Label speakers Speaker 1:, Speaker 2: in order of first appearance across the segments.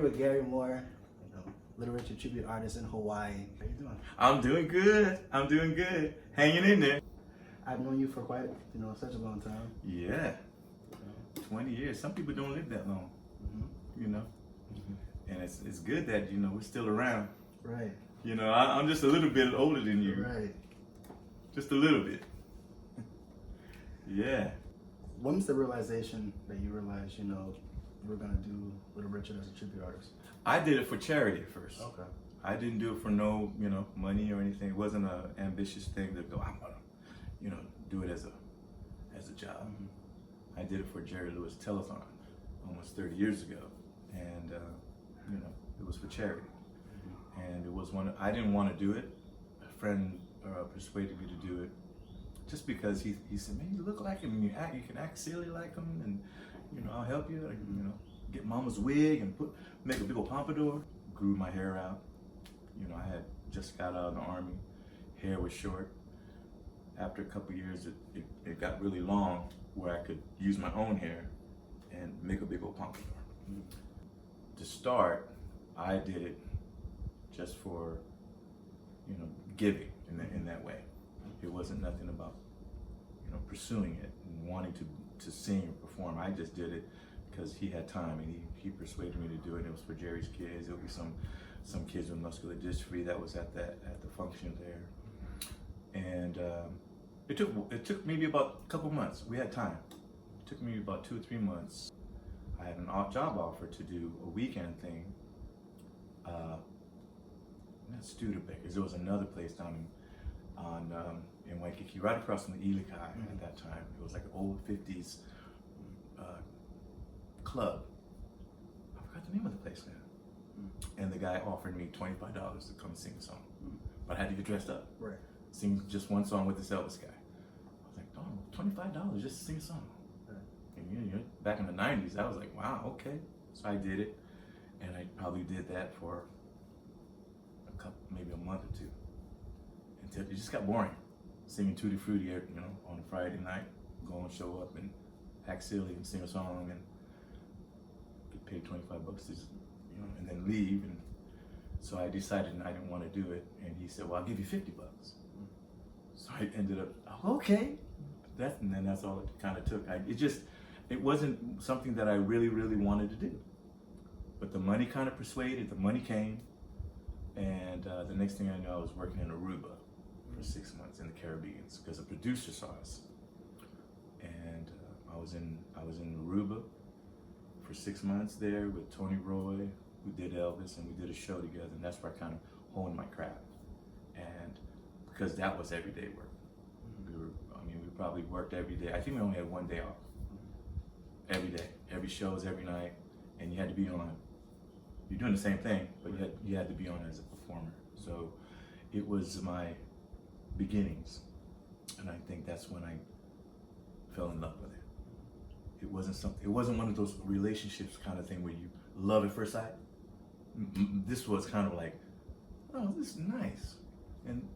Speaker 1: here with Garry Moore, Little Richard tribute artist in Hawaii. How you doing?
Speaker 2: I'm doing good. I'm doing good. Hanging in there.
Speaker 1: I've known you for quite, such a long time.
Speaker 2: Yeah. 20 years. Some people don't live that long. And it's good that, we're still around.
Speaker 1: Right.
Speaker 2: I'm just a little bit older than you.
Speaker 1: Right.
Speaker 2: Just a little bit. Yeah.
Speaker 1: When was the realization that you realized, you were going to do Little Richard as a tribute artist?
Speaker 2: I did it for charity at first.
Speaker 1: Okay.
Speaker 2: I didn't do it for no, money or anything. It wasn't an ambitious thing to go, I'm going to, do it as a job.
Speaker 1: Mm-hmm.
Speaker 2: I did it for Jerry Lewis Telethon almost 30 years ago. And, it was for charity. And it was I didn't want to do it. A friend persuaded me to do it just because he said, man, you look like him, you can act silly like him, and, I'll help you, get mama's wig and make a big old pompadour. Grew my hair out. I had just got out of the Army. Hair was short. After a couple years, it got really long where I could use my own hair and make a big old pompadour. To start, I did it just for, giving in that way. It wasn't nothing about, pursuing it and wanting to sing or perform. I just did it because he had time and he persuaded me to do it. It was for Jerry's kids. It would be some kids with muscular dystrophy that was at the function there. And it took maybe about a couple months. We had time. It took me about 2 or 3 months. I had an job offer to do a weekend thing. Not Studebaker's. There was another place down in Waikiki, right across from the Ilikai at that time. It was like an old 50s club. I forgot the name of the place now. And the guy offered me $25 to come sing a song. But I had to get dressed up.
Speaker 1: Right.
Speaker 2: Sing just one song with this Elvis guy. I was like, oh, $25 just to sing a song. Right. And back in the 90s, I was like, wow, okay. So I did it. And I probably did that for maybe a month or two. Until it just got boring. Singing Tutti Frutti, on a Friday night, go and show up and act silly and sing a song and get paid $25 to, and then leave. And so I decided I didn't want to do it. And he said, well, I'll give you $50. So I ended up, okay. And then that's all it kind of took. It wasn't something that I really, really wanted to do. But the money kind of persuaded, the money came. And the next thing I know, I was working in Aruba for 6 months in the Caribbean because a producer saw us. And I was in Aruba for 6 months there with Tony Roy, who did Elvis, and we did a show together. And that's where I kind of honed my craft. And because that was everyday work. We probably worked every day. I think we only had 1 day off. Every day, every show was every night, and you had to be on. You're doing the same thing, but you had to be on as a performer. So it was my beginnings, and I think that's when I fell in love with it. It wasn't one of those relationships kind of thing where you love at first sight. This was kind of like, oh, this is nice, and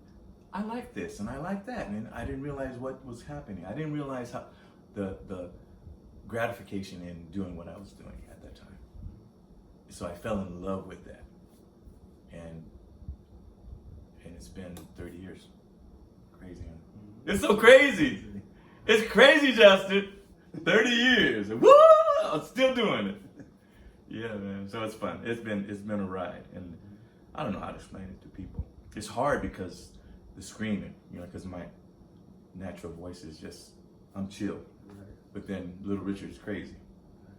Speaker 2: I like this, and I like that, and I didn't realize what was happening. I didn't realize how the gratification in doing what I was doing at that time. So I fell in love with that, and it's been 30 years. Crazy, huh? It's so crazy. It's crazy, Justin. 30 years. Woo! I'm still doing it. Yeah, man. So it's fun. It's been a ride, and I don't know how to explain it to people. It's hard because the screaming, because my natural voice is just, I'm chill. Right. But then Little Richard is crazy.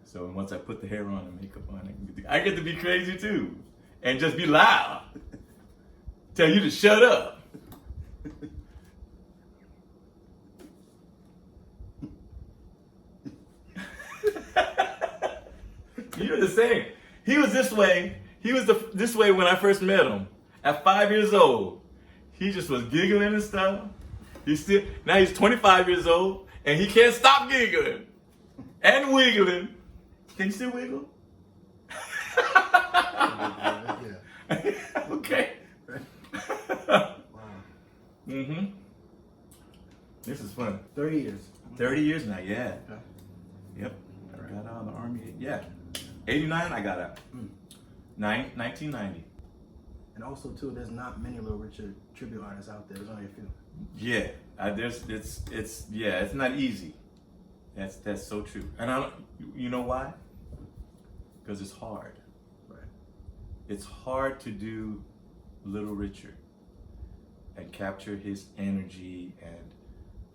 Speaker 2: So once I put the hair on and makeup on, I get to be crazy too. And just be loud. Tell you to shut up. You're the same. He was this way. He was this way when I first met him. At 5 years old. He just was giggling and stuff. Now he's 25 years old and he can't stop giggling and wiggling. Can you still wiggle? Okay.
Speaker 1: Wow.
Speaker 2: This is fun.
Speaker 1: 30 years.
Speaker 2: 30 years now, yeah.
Speaker 1: Okay.
Speaker 2: Yep. I got out of the Army. Yeah. 89, I got out. 1990.
Speaker 1: And also too, there's not many Little Richard tribute artists out there. There's only a few.
Speaker 2: Yeah, it's not easy. That's so true. And you know why? Because it's hard.
Speaker 1: Right.
Speaker 2: It's hard to do Little Richard and capture his energy and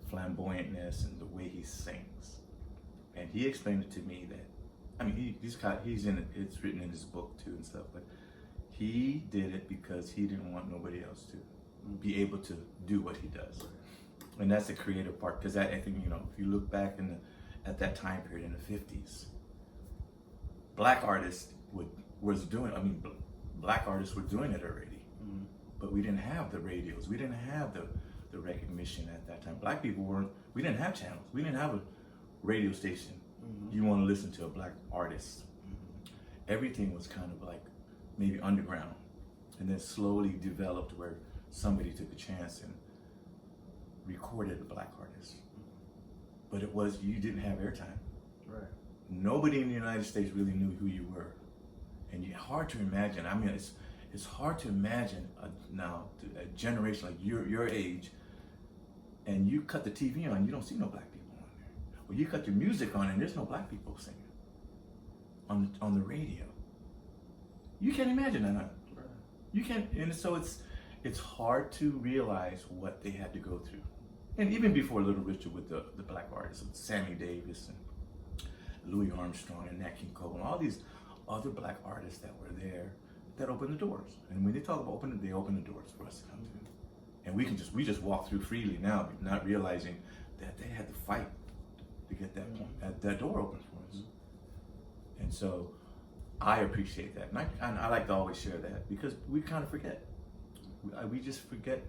Speaker 2: flamboyantness and the way he sings. And he explained it to me that, I mean, he's in it. It's written in his book too and stuff. But he did it because he didn't want nobody else to be able to do what he does. And that's the creative part. Because I think, you know, if you look back at that time period in the 50s, black artists black artists were doing it already.
Speaker 1: Mm-hmm.
Speaker 2: But we didn't have the radios. We didn't have the recognition at that time. Black people we didn't have channels. We didn't have a radio station.
Speaker 1: Mm-hmm.
Speaker 2: You want to listen to a black artist.
Speaker 1: Mm-hmm.
Speaker 2: Everything was kind of like maybe underground, and then slowly developed where somebody took a chance and recorded a black artist. But you didn't have airtime.
Speaker 1: Right.
Speaker 2: Nobody in the United States really knew who you were, and hard to imagine. I mean, it's hard to imagine now a generation like your age, and you cut the TV on, you don't see no black people on there. Or you cut your music on, and there's no black people singing on the radio. You can't imagine that.
Speaker 1: Right.
Speaker 2: You can't, and so it's hard to realize what they had to go through. And even before Little Richard with the black artists, with Sammy Davis and Louis Armstrong and Nat King Cole and all these other black artists that were there that opened the doors. And when they talk about opening, they open the doors for us to come to. And we just walk through freely now, not realizing that they had to fight to get that door open for us. And so I appreciate that. And I like to always share that because we kind of forget. We just forget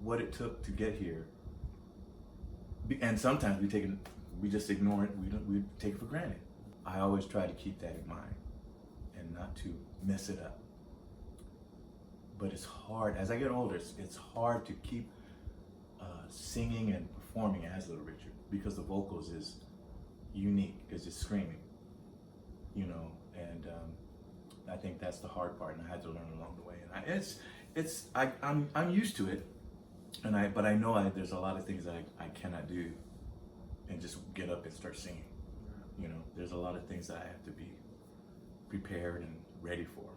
Speaker 2: what it took to get here. And sometimes we just ignore it. We take it for granted. I always try to keep that in mind and not to mess it up. But it's hard. As I get older, it's hard to keep singing and performing as Little Richard because the vocals is unique. It's just screaming, you know. And I think that's the hard part, and I had to learn along the way. And I'm used to it, but I know there's a lot of things that I cannot do, and just get up and start singing. You know, there's a lot of things that I have to be prepared and ready for.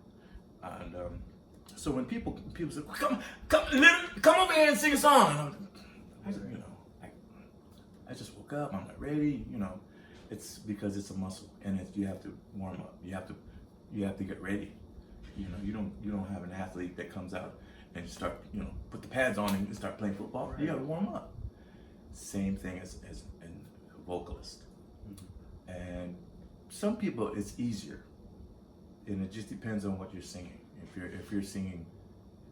Speaker 2: And so when people say, come over here and sing a song, I just woke up, I'm not ready. You know, it's because it's a muscle, and you have to warm up. You have to get ready. You know, you don't have an athlete that comes out and start, you know, put the pads on and start playing football. Right. You got to warm up. Same thing as a vocalist. Mm-hmm. And some people it's easier, and it just depends on what you're singing. If you're singing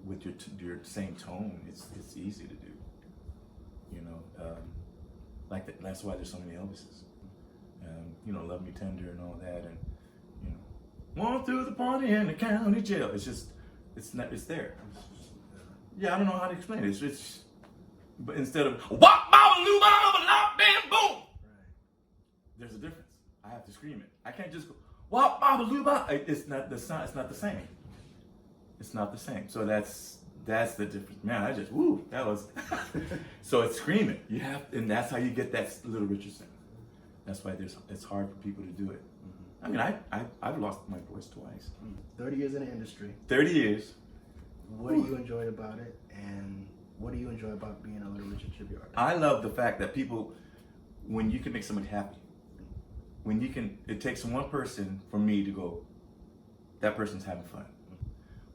Speaker 2: with your same tone, it's easy to do. You know, that's why there's so many Elvises. You know, Love Me Tender and all that, and you know, Walk Through the Party in the County Jail. It's there. Yeah, I don't know how to explain it. But instead of wop baba loo baba lop bam boom, there's a difference. I have to scream it. I can't just go wop baba loo baba. It's not the same. It's not the same. So that's the difference. Man, that was so it's screaming. And that's how you get that Little Richard sing. That's why it's hard for people to do it. Mm-hmm. I mean, I've lost my voice twice.
Speaker 1: 30 years in the industry.
Speaker 2: 30 years.
Speaker 1: What do you enjoy about it, and what do you enjoy about being a Little Richard tribute artist?
Speaker 2: I love the fact that people, when you can make somebody happy, it takes one person for me to go, that person's having fun.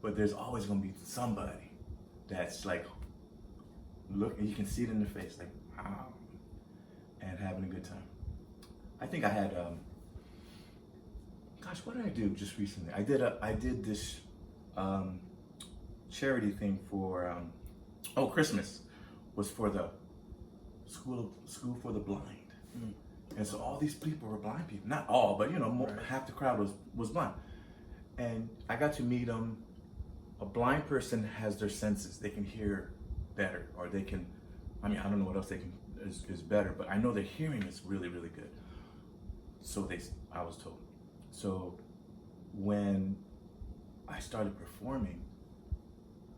Speaker 2: But there's always going to be somebody that's like, look, and you can see it in their face, like, wow, and having a good time. I think I had, what did I do just recently? I did this charity thing for, Christmas was for the school for the blind. Mm. And so all these people were blind people. Not all, but you know, half the crowd was blind. And I got to meet them. A blind person has their senses. They can hear better, or they can, I mean, I don't know what else is better, but I know their hearing is really, really good. So I was told. So when started performing,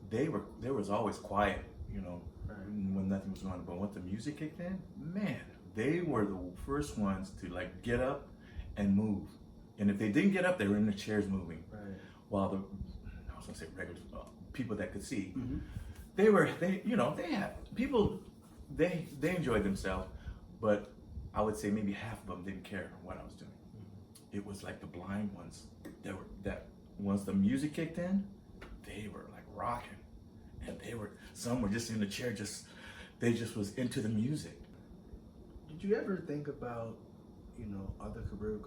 Speaker 2: there was always quiet, you know,
Speaker 1: Right.
Speaker 2: when nothing was going on. But once the music kicked in, man, they were the first ones to like get up and move. And if they didn't get up, they were in the chairs moving.
Speaker 1: Right.
Speaker 2: While I was gonna say regular people that could see,
Speaker 1: Mm-hmm.
Speaker 2: they enjoyed themselves, but I would say maybe half of them didn't care what I was doing. It was like the blind ones that once the music kicked in, they were like rocking, and some were just in the chair, they just was into the music.
Speaker 1: Did you ever think about, you know, other career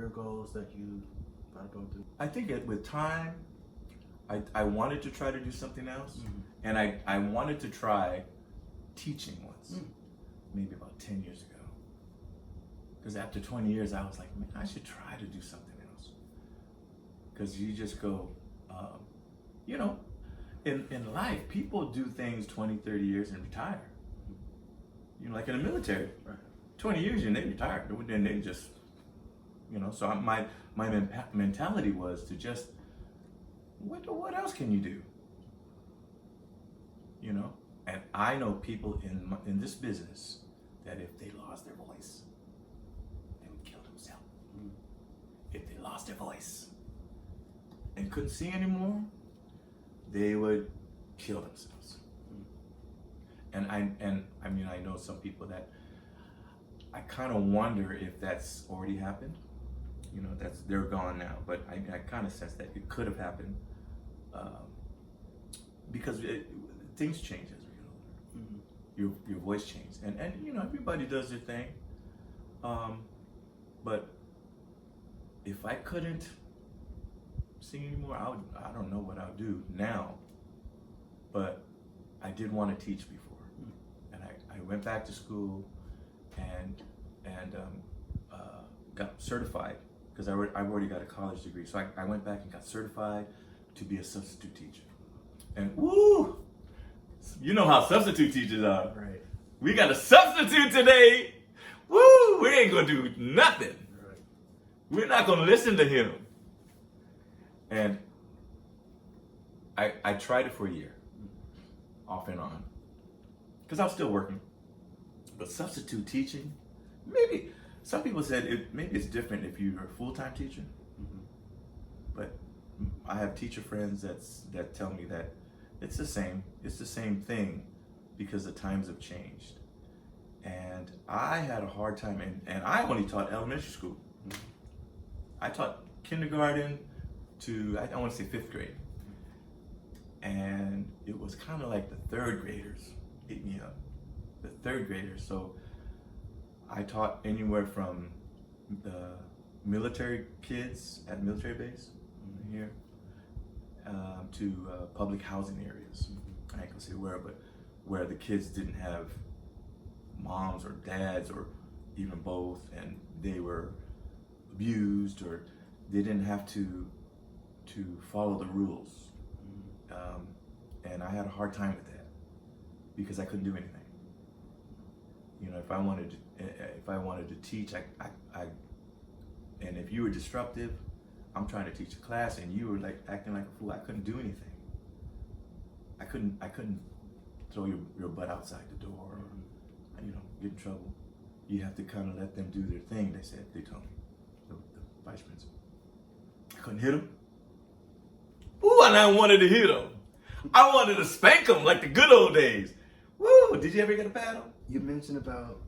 Speaker 1: goals that you thought about doing?
Speaker 2: I think with time, I wanted to try to do something else,
Speaker 1: Mm-hmm.
Speaker 2: and I wanted to try teaching once, maybe about 10 years ago. Because after 20 years, I was like, man, I should try to do something else. Because you just go, you know, in life, people do things 20, 30 years and retire. You know, like in the military,
Speaker 1: Right.
Speaker 2: 20 years and they retire. Then they just, you know, so my mentality was to just, what else can you do? You know? And I know people in this business that if they lost their voice, they would kill themselves. If they lost their voice and couldn't sing anymore, they would kill themselves. And I mean, I know some people that I kind of wonder if that's already happened. You know, they're gone now, but I kind of sense that it could have happened because things change as we get older.
Speaker 1: Mm-hmm.
Speaker 2: Your voice changes, and you know, everybody does their thing. But if I couldn't sing anymore, I don't know what I would do now. But I did want to teach before, and I went back to school and got certified because I've already got a college degree. So I went back and got certified to be a substitute teacher. And woo, you know how substitute teachers are.
Speaker 1: Right.
Speaker 2: We got a substitute today. Woo, we ain't gonna do nothing.
Speaker 1: Right.
Speaker 2: We're not gonna listen to him. And I tried it for a year, off and on, because I was still working. But substitute teaching, maybe some people said maybe it's different if you're a full-time teacher.
Speaker 1: Mm-hmm.
Speaker 2: But I have teacher friends that tell me that it's the same. It's the same thing because the times have changed. And I had a hard time, and I only taught elementary school.
Speaker 1: Mm-hmm.
Speaker 2: I taught kindergarten to, I want to say 5th grade. And it was kind of like the 3rd graders hit me up. The 3rd graders. So I taught anywhere from the military kids at military base here to public housing areas. I ain't gonna say where, but where the kids didn't have moms or dads or even both, and they were abused or they didn't have to follow the rules. And I had a hard time with that because I couldn't do anything. You know, if I wanted to teach, and if you were disruptive, I'm trying to teach a class and you were like acting like a fool, I couldn't do anything. I couldn't throw your butt outside the door or, you know, get in trouble. You have to kind of let them do their thing, they told me, the vice principal. I couldn't hit them. Ooh, and I wanted to hit them. I wanted to spank them like the good old days. Woo, did you ever get a paddle?
Speaker 1: You mentioned about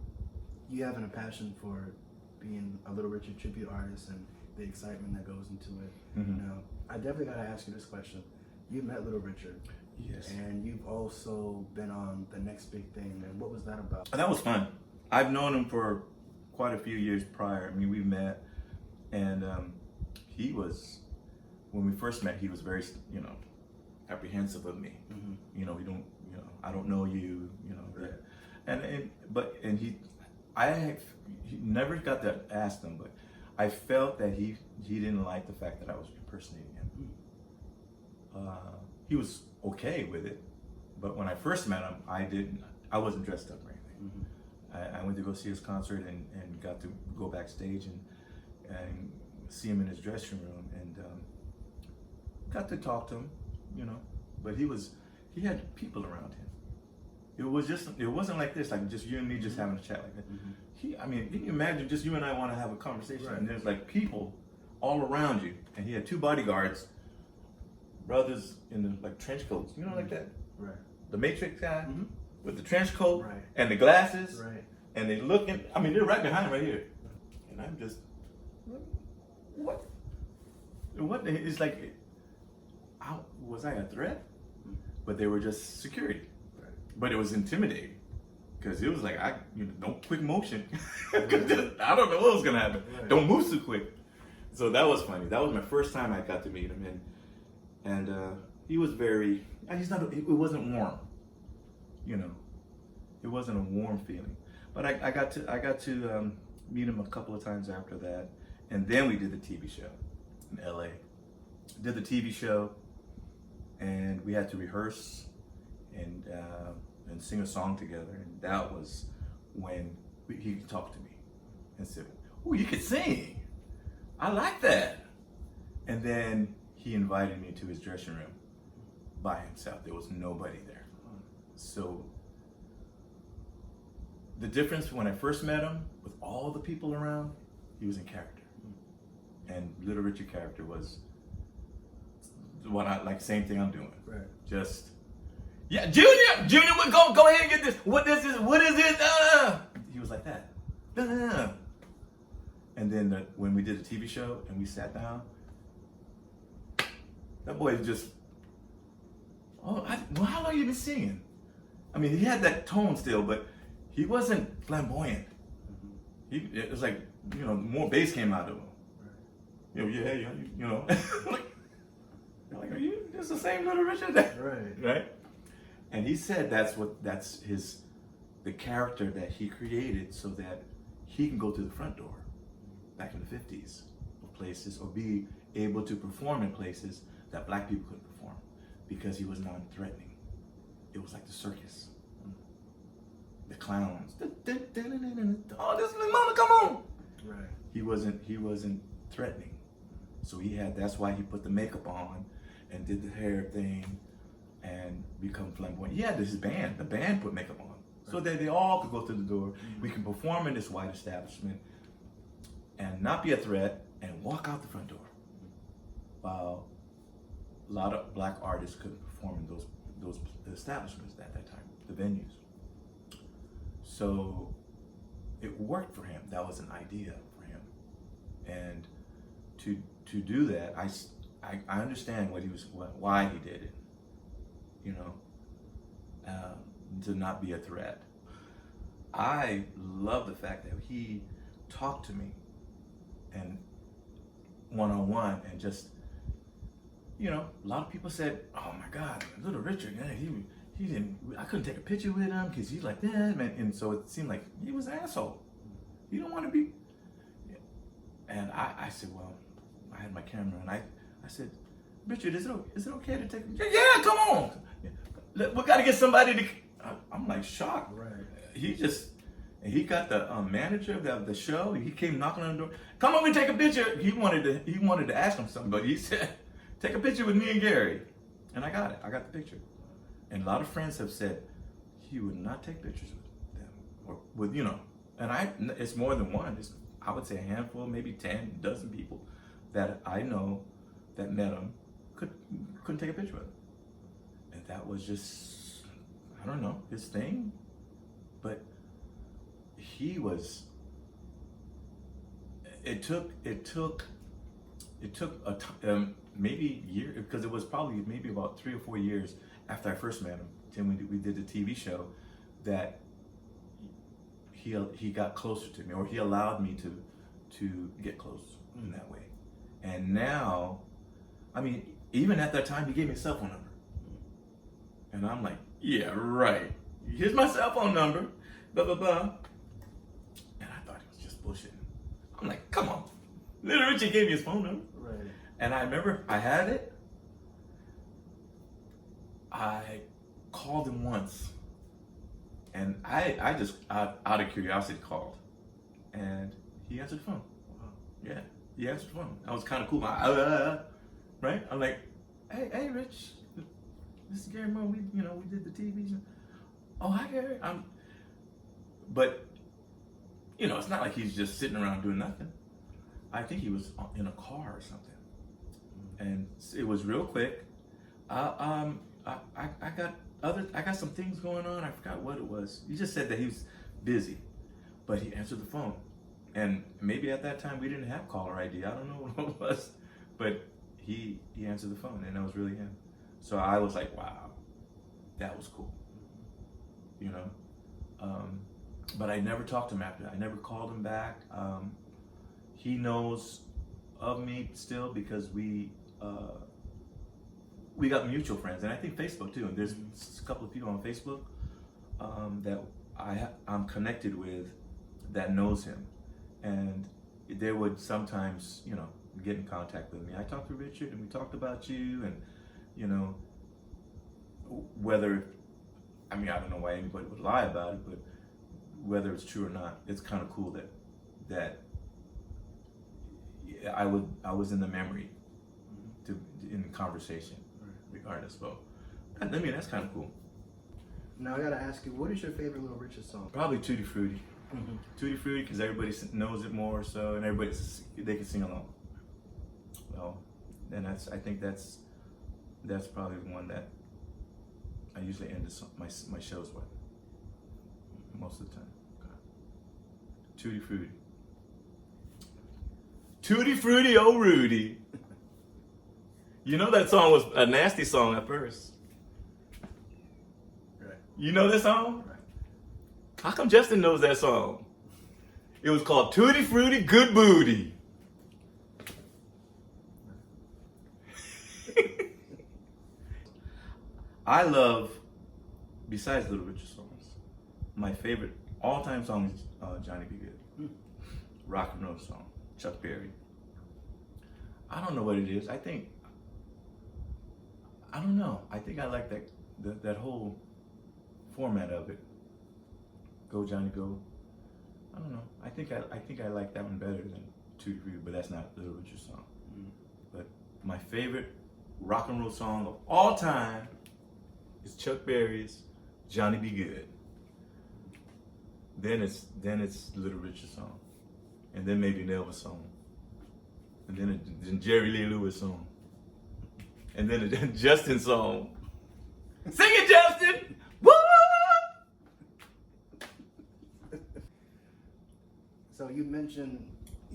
Speaker 1: you having a passion for being a Little Richard tribute artist and the excitement that goes into it.
Speaker 2: Mm-hmm.
Speaker 1: Now, I definitely got to ask you this question. You met Little Richard.
Speaker 2: Yes.
Speaker 1: And you've also been on The Next Big Thing. And what was that about?
Speaker 2: That was fun. I've known him for quite a few years prior. I mean, we met, and he was, when we first met, he was very, you know, apprehensive of me.
Speaker 1: Mm-hmm.
Speaker 2: You know, I don't know you, you know.
Speaker 1: Right.
Speaker 2: And he never got to ask them, but I felt that he didn't like the fact that I was impersonating him. He was okay with it, but when I first met him, I wasn't dressed up or anything.
Speaker 1: Mm-hmm.
Speaker 2: I went to go see his concert and got to go backstage and see him in his dressing room, and got to talk to him, you know, but he had people around him. It wasn't like this, like just you and me just having a chat like that. I mean, can you imagine just you and I want to have a conversation and there's like people all around you, and he had 2 bodyguards, brothers in the like trench coats, you know, like that.
Speaker 1: Right.
Speaker 2: The Matrix guy with the trench coat
Speaker 1: Right.
Speaker 2: and the glasses,
Speaker 1: Right.
Speaker 2: and they looking. I mean, they're right behind right here, and I'm just, what? What? It's like, was I a threat? But they were just security.
Speaker 1: Right.
Speaker 2: But it was intimidating because it was like, don't quick motion. I don't know what was gonna happen.
Speaker 1: Right.
Speaker 2: Don't move too quick. So that was funny. That was my first time I got to meet him, and he was very. It wasn't warm. You know, it wasn't a warm feeling. But I got to meet him a couple of times after that, and then we did the TV show in LA. Did the TV show, and we had to rehearse and sing a song together, and that was when he talked to me and said, "Oh, you can sing. I like that." And then he invited me to his dressing room by himself. There was nobody there. So the difference when I first met him, with all the people around, he was in character. And Little Richard character was what I like, same thing I'm doing.
Speaker 1: Right.
Speaker 2: Just, yeah, Junior, go ahead and get this. What is this? He was like that. And then when we did the TV show and we sat down, that boy just, how long you been singing? I mean, he had that tone still, but he wasn't flamboyant. It was like, more bass came out of him. Right. Like, are you just the same Little Richard? Right. And he said that's the character that he created so that he can go through the front door back in the 50s of places, or be able to perform in places that black people couldn't perform because he was non-threatening. It was like the circus. The clowns. Oh, this is mama, come on.
Speaker 1: Right.
Speaker 2: He wasn't threatening. So that's why he put the makeup on and did the hair thing and become flamboyant. He had his band. The band put makeup on. So that they all could go through the door. We can perform in this white establishment and not be a threat and walk out the front door. While a lot of black artists couldn't perform in those establishments at that time, the venues. So it worked for him. That was an idea for him. And to do that, I understand why he did it. To not be a threat. I love the fact that he talked to me and one-on-one, and just, a lot of people said, "Oh my God, Little Richard, man, I couldn't take a picture with him because he's like that, man." And so it seemed like he was an asshole. You don't want to be. And I said, well, I had my camera, and I said, "Richard, is it okay to take?" Yeah, come on. We got to get somebody to. I'm like shocked.
Speaker 1: Right.
Speaker 2: He got the manager of the show. He came knocking on the door. "Come over and take a picture." He wanted to ask him something, but he said, "Take a picture with me and Garry," and I got it. I got the picture. And a lot of friends have said he would not take pictures with them, or with and it's more than one. I would say a handful, maybe 10, dozen people that I know that met him couldn't take a picture with him, and that was just, I don't know, his thing. But he was. It took maybe a year, because it was probably maybe about 3 or 4 years after I first met him. Then we did the TV show, that he got closer to me, or he allowed me to get close in that way. And now, I mean, even at that time, he gave me a cell phone number, and I'm like, yeah, right. Here's my cell phone number, blah blah blah. And I thought he was just bullshitting. I'm like, come on, Little Richard gave me his phone number.
Speaker 1: Right.
Speaker 2: And I remember I had it. I called him once, and I just out of curiosity called, and he answered the phone.
Speaker 1: Wow.
Speaker 2: Yeah, he answered the phone. I was kind of cool. Right? I'm like, hey, Rich, this is Garry Moore. We did the TV show. Oh, hi, Garry. But it's not like he's just sitting around doing nothing. I think he was in a car or something, and it was real quick. I got some things going on. I forgot what it was. He just said that he was busy, but he answered the phone. And maybe at that time we didn't have caller ID. I don't know what it was, but he answered the phone, and that was really him. So I was like, wow, that was cool. But I never talked to him after that. I never called him back. He knows of me still because we got mutual friends, and I think Facebook too. And there's a couple of people on Facebook that I'm connected with that knows him, and they would sometimes, get in contact with me. I talked to Richard, and we talked about you, and whether, I don't know why anybody would lie about it, but whether it's true or not, it's kind of cool that I was in the memory in conversation, regardless. So, that's kind of cool.
Speaker 1: Now I gotta ask you, what is your favorite Little Richard song?
Speaker 2: Probably Tutti Frutti. Tutti Frutti, because everybody knows it more, so, and they can sing along. Well, and I think that's probably the one that I usually end my shows with most of the time. Tutti Frutti. Tutti Frutti, oh Rudy. That song was a nasty song at first.
Speaker 1: Right.
Speaker 2: You know that song?
Speaker 1: Right.
Speaker 2: How come Justin knows that song? It was called Tutti Frutti, Good Booty. I love, besides Little Richard songs, my favorite all-time song is Johnny B. Good. Rock and roll song, Chuck Berry. I don't know what it is. I don't know. I think I like that whole format of it. Go Johnny Go. I don't know. I think I like that one better than Tutti Frutti, but that's not Little Richard's song. But my favorite rock and roll song of all time is Chuck Berry's Johnny B. Good. Then it's Little Richard's song, and then maybe an Elvis song, and then Jerry Lee Lewis song, and then a Justin song. Sing it, Justin! Woo!
Speaker 1: So you mentioned,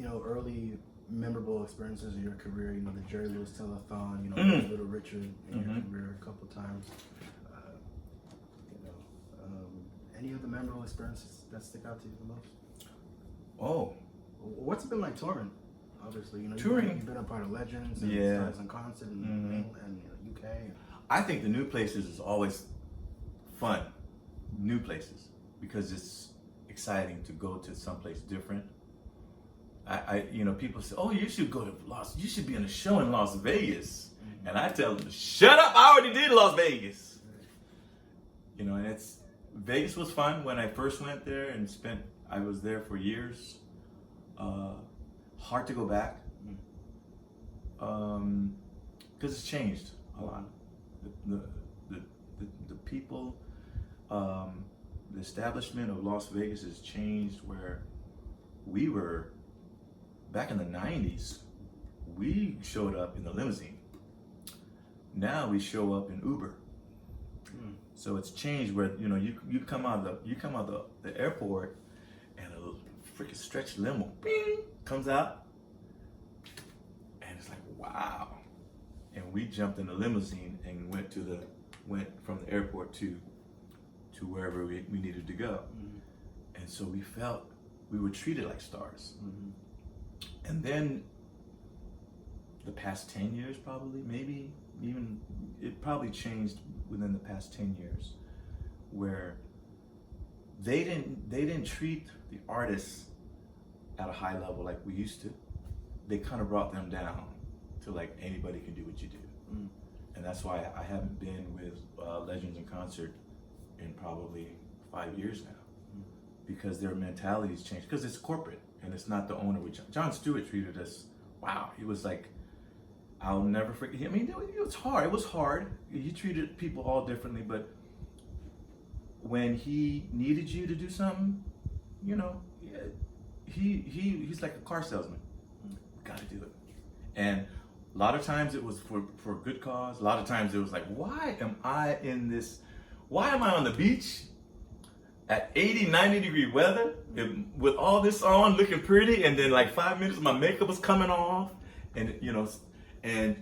Speaker 1: early memorable experiences in your career. The Jerry Lewis telethon. Little Richard in your career a couple times. Any other memorable experiences that stick out to you the most?
Speaker 2: Oh,
Speaker 1: what's it been like touring? Obviously,
Speaker 2: touring.
Speaker 1: You've been a part of Legends and Stars in Concert in England and UK.
Speaker 2: I think the new places is always fun. New places, because it's exciting to go to someplace different. People say, "Oh, you should go to you should be in a show in Las Vegas," and I tell them, "Shut up! I already did Las Vegas." And Vegas was fun when I first went there and I was there for years. Hard to go back because it's changed a lot. The people, the establishment of Las Vegas has changed. Where we were back in the 90s, we showed up in the limousine. Now we show up in Uber. So it's changed where you come out of the airport and a freaking stretch limo bing, comes out, and it's like, wow. And we jumped in the limousine and went from the airport to wherever we needed to go. And so we felt we were treated like stars. And then the past 10 years, probably, maybe even, it probably changed within the past 10 years, where they didn't treat the artists at a high level like we used to. They kind of brought them down to like, anybody can do what you do. And that's why I haven't been with Legends in Concert in probably 5 years now, because their mentality's changed, because it's corporate and it's not the owner. John Stewart treated us, wow, he was like, I'll never forget. I mean, it was hard. It was hard. He treated people all differently, but when he needed you to do something, you know, he's like a car salesman. Got to do it. And a lot of times it was for a good cause. A lot of times it was like, why am I in this? Why am I on the beach at 80, 90 degree weather with all this on, looking pretty, and then like 5 minutes my makeup was coming off, and you know, and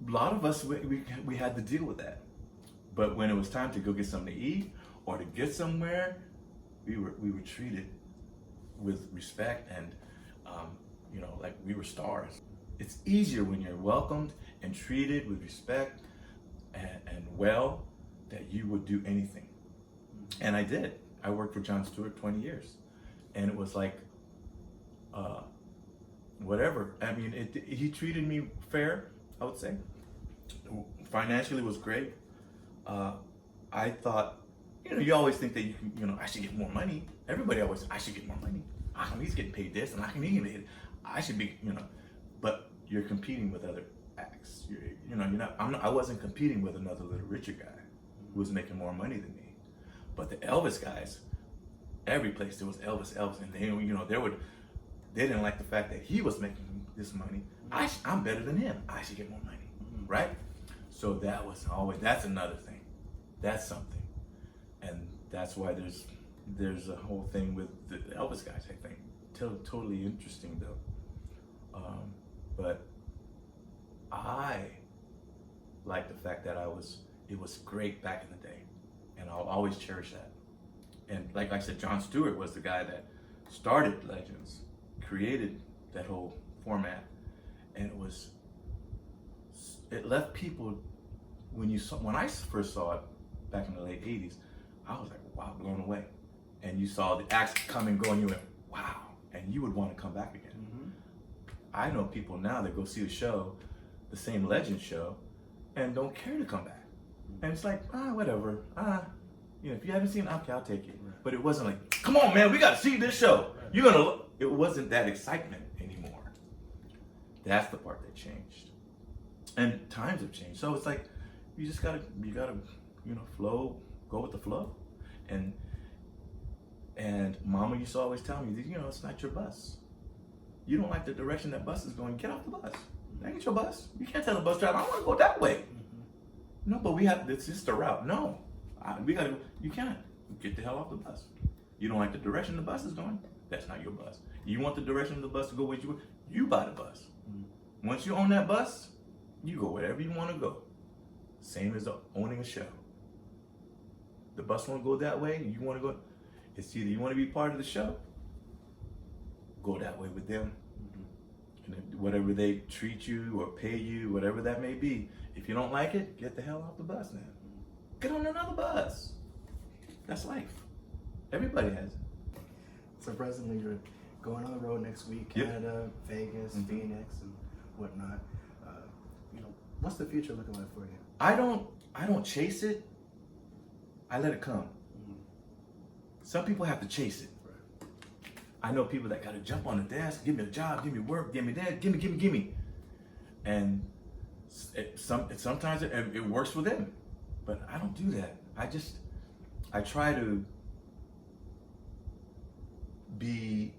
Speaker 2: a lot of us we had to deal with that. But when it was time to go get something to eat or to get somewhere, we were treated with respect, and you know, like we were stars. It's easier when you're welcomed and treated with respect and well, that you would do anything. And I did. I worked for Jon Stewart 20 years, and it was like, whatever. I mean, he treated me fair, I would say. Financially was great. I thought, you know, you always think that you can, you know, I should get more money. Everybody always, I should get more money. How come he's getting paid this, and how come he getting paid? I should be, you know. But you're competing with other acts. You know, you're not. I wasn't competing with another Little Richard guy who was making more money than me. But the Elvis guys, every place there was Elvis, and they, you know, they didn't like the fact that he was making this money. I'm better than him. I should get more money, right? So that was always, that's another thing. That's something, and that's why there's a whole thing with the Elvis guys. I think totally interesting though. But I like the fact that it was great back in the day, and I'll always cherish that. And like I said, Jon Stewart was the guy that started Legends, created that whole format, and it left people, when I first saw it back in the late 80s, I was like, wow, blown away. And you saw the acts come and go, and you went, wow, and you would want to come back again. I know people now that go see a show, the same Legend show, and don't care to come back. And it's like, whatever. You know, if you haven't seen it, okay, I'll take it. Right. But it wasn't like, come on, man, we got to see this show. Right. You're gonna. It wasn't that excitement anymore. That's the part that changed, and times have changed. So it's like, you gotta, you know, flow, go with the flow, and Mama used to always tell me, you know, it's not your bus. You don't like the direction that bus is going, get off the bus. That ain't your bus. You can't tell the bus driver, I want to go that way. No, but it's just the route. No, we gotta go. You can't. Get the hell off the bus. You don't like the direction the bus is going, that's not your bus. You want the direction of the bus to go with you buy the bus. Once you own that bus, you go wherever you want to go. Same as owning a show. The bus won't go that way, you want to go. It's either you want to be part of the show, go that way with them. And whatever they treat you or pay you, whatever that may be, if you don't like it, get the hell off the bus now. Get on another bus. That's life. Everybody has it.
Speaker 1: So presently you're going on the road next week, Canada, Vegas, Phoenix, and whatnot. You know, what's the future looking like for you?
Speaker 2: I don't chase it. I let it come. Some people have to chase it. I know people that got to jump on the desk, give me a job, give me work, give me that, give me. And sometimes it works for them, but I don't do that. I try to be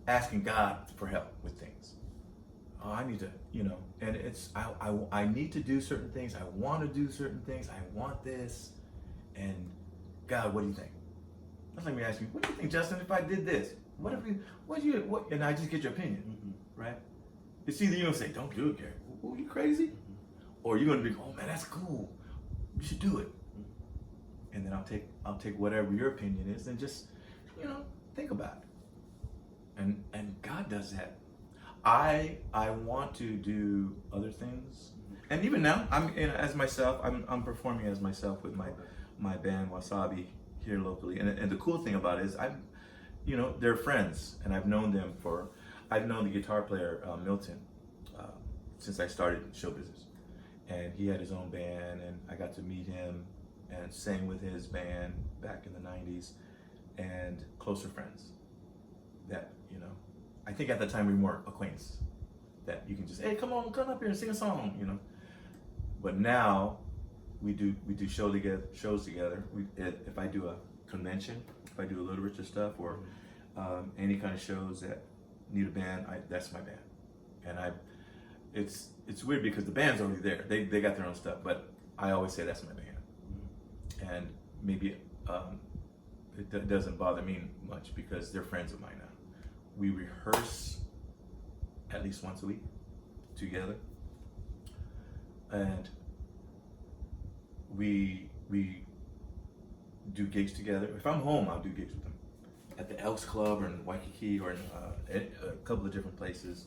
Speaker 2: asking God for help with things. Oh, I need to, you know, and I need to do certain things. I want to do certain things. I want this. And God, what do you think? That's like me asking, what do you think, Justin, if I did this? What? And I just get your opinion, right? It's either you're going to say, don't do it, Garry. Are you crazy? Or you're going to be, oh man, that's cool. You should do it. And then I'll take whatever your opinion is and just, you know, think about it. And God does that. I want to do other things. And even now, I'm performing as myself with my band Wasabi here locally, and the cool thing about it is they're friends, and I've known the guitar player Milton since I started show business, and he had his own band, and I got to meet him and sang with his band back in the 90s, and closer friends that, I think at the time we weren't acquaintances, that you can just, hey, come on, come up here and sing a song, you know. But now we do shows together. If I do a convention, if I do a Little Richer stuff, or any kind of shows that need a band, that's my band. And it's weird because the band's already there. They got their own stuff, but I always say that's my band. And maybe it doesn't bother me much because they're friends of mine now. We rehearse at least once a week together, and we do gigs together. If I'm home, I'll do gigs with them at the Elks Club or in Waikiki or in a couple of different places.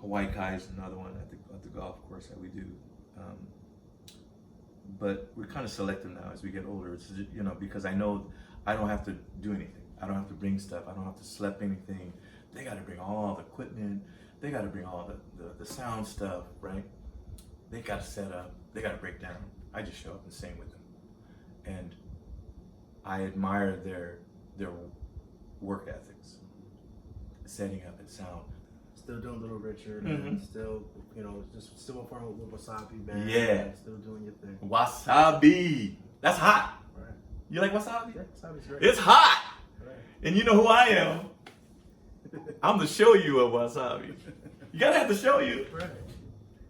Speaker 2: Hawaii Kai is another one at the golf course that we do. But we're kind of selective now as we get older. It's, you know, because I know I don't have to do anything. I don't have to bring stuff. I don't have to schlep anything. They got to bring all the equipment. They got to bring all the sound stuff, right? They got to set up. They got to break down. I just show up and sing with them. And I admire their work ethics, setting up and sound.
Speaker 1: Still doing Little Richer, and still, you know, just still a part with Wasabi band.
Speaker 2: Yeah.
Speaker 1: And still doing your thing.
Speaker 2: Wasabi. That's hot.
Speaker 1: Right.
Speaker 2: You like wasabi?
Speaker 1: Yeah, Wasabi's great.
Speaker 2: It's hot.
Speaker 1: Right.
Speaker 2: And you know who I am. I'm the show you of wasabi. You gotta have to show you.
Speaker 1: Right.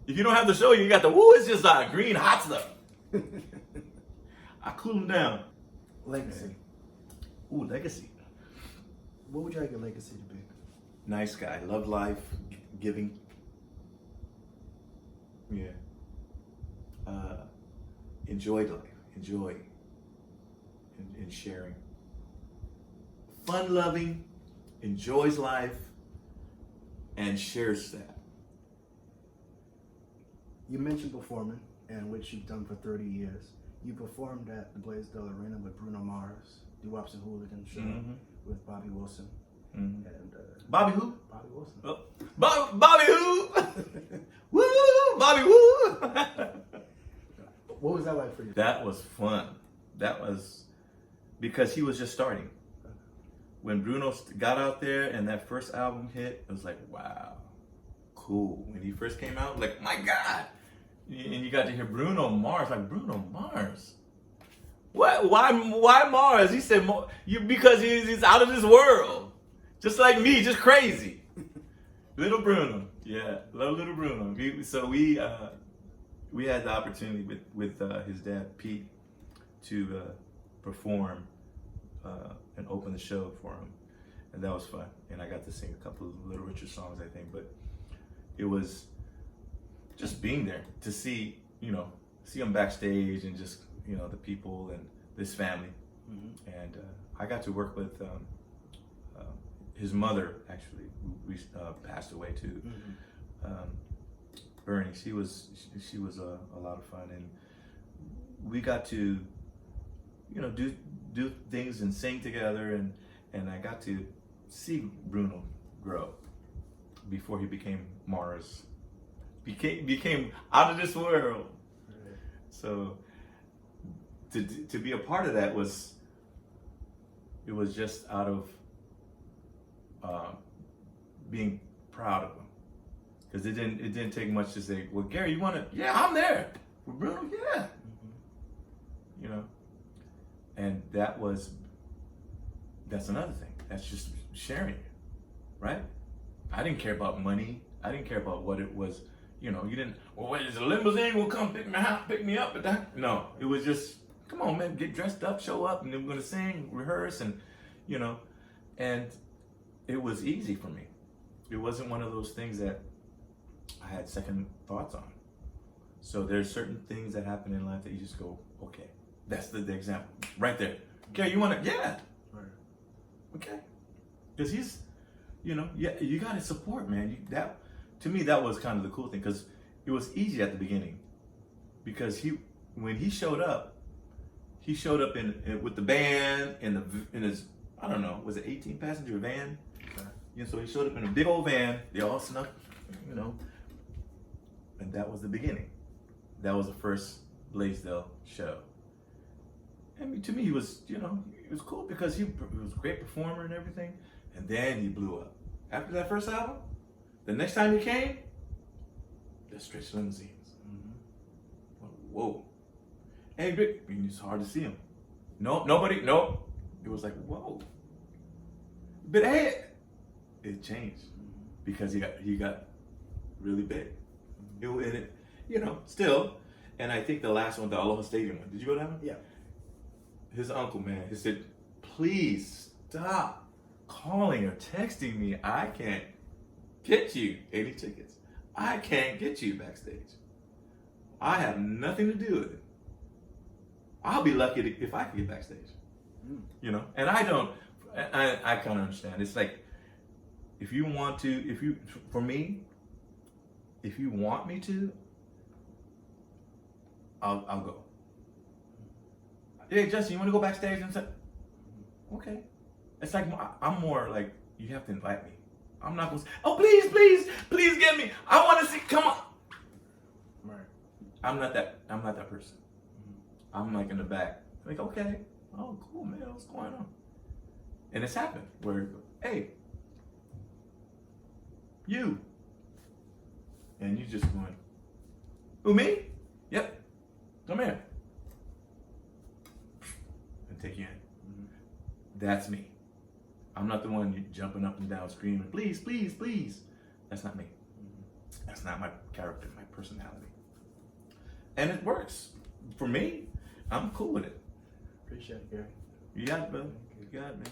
Speaker 2: If you don't have to show you got the woo. It's just green hot stuff. I cool them down.
Speaker 1: Legacy.
Speaker 2: Ooh, legacy.
Speaker 1: What would you like your legacy to be?
Speaker 2: Nice guy. Love life. Giving. Yeah. Enjoyed life. Enjoy. And sharing. Fun loving. Enjoys life. And shares that.
Speaker 1: You mentioned performing, and which you've done for 30 years. You performed at the Blaisdell Arena with Bruno Mars, Doo-Wops and Hooligans show with Bobby Wilson. And
Speaker 2: Bobby who?
Speaker 1: Bobby Wilson.
Speaker 2: Oh. Bobby who? Woo! Bobby woo!
Speaker 1: What was that like for you?
Speaker 2: That was fun. That was because he was just starting. When Bruno got out there and that first album hit, it was like, wow, cool. When he first came out, like, my God. And you got to hear Bruno Mars, like, Bruno Mars. What? Why Mars? He said, because he's out of this world. Just like me, just crazy. Little Bruno. Yeah, love Little Bruno. We had the opportunity with his dad, Pete, to perform and open the show for him. And that was fun. And I got to sing a couple of Little Richer songs, I think. But it was just being there to see him backstage and just, the people and this family. And I got to work with his mother, actually, who passed away too. Bernie, she was a lot of fun, and we got to, do things and sing together, and I got to see Bruno grow before he became Mars, became out of this world. So to be a part of that was just out of being proud of him. Because it didn't take much to say, well, Garry, you want to? Yeah, I'm there. With Bruno, yeah. And that's another thing. That's just sharing, right? I didn't care about money. I didn't care about what it was. You didn't, well, wait, is a limousine will come pick me up at that? No, it was just, come on, man, get dressed up, show up, and then we're going to sing, rehearse, and, and it was easy for me. It wasn't one of those things that I had second thoughts on. So there's certain things that happen in life that you just go, okay, that's the example right there. Okay, you want to? Yeah. Right. Okay. Because he's, you got to support, man. To me, that was kind of the cool thing, because it was easy at the beginning. Because when he showed up in with the band in his, I don't know, was it 18-passenger van? Okay. So he showed up in a big old van. They all snuck, and that was the beginning. That was the first Blaisdell show. And to me, he was cool because he was a great performer and everything. And then he blew up. After that first album, the next time he came, the stretch limousines. Whoa. Hey, Rick, I mean, it's hard to see him. No, nobody, no. It was like, whoa. But hey, it changed because he got really big. Still, and I think the last one, the Aloha Stadium one, did you go to that one?
Speaker 1: Yeah.
Speaker 2: His uncle, man, he said, please stop calling or texting me. I can't get you any tickets. I can't get you backstage. I have nothing to do with it. I'll be lucky if I can get backstage. And I don't, I kind of understand. It's like, if you want me to, I'll go. Hey, Justin, you want to go backstage? And say, okay. It's like, I'm more like, you have to invite me. I'm not going to say, oh, please get me. I want to see, come on.
Speaker 1: Right.
Speaker 2: I'm not that person. I'm like in the back. Like, okay. Oh, cool, man. What's going on? And it's happened where, hey, you. And you just going, who, me? Yep. Come here. And take you in. That's me. I'm not the one you jumping up and down screaming, please. That's not me. That's not my character, my personality. And it works. For me, I'm cool with it.
Speaker 1: Appreciate it, Garry.
Speaker 2: You got it, brother. You got it, man.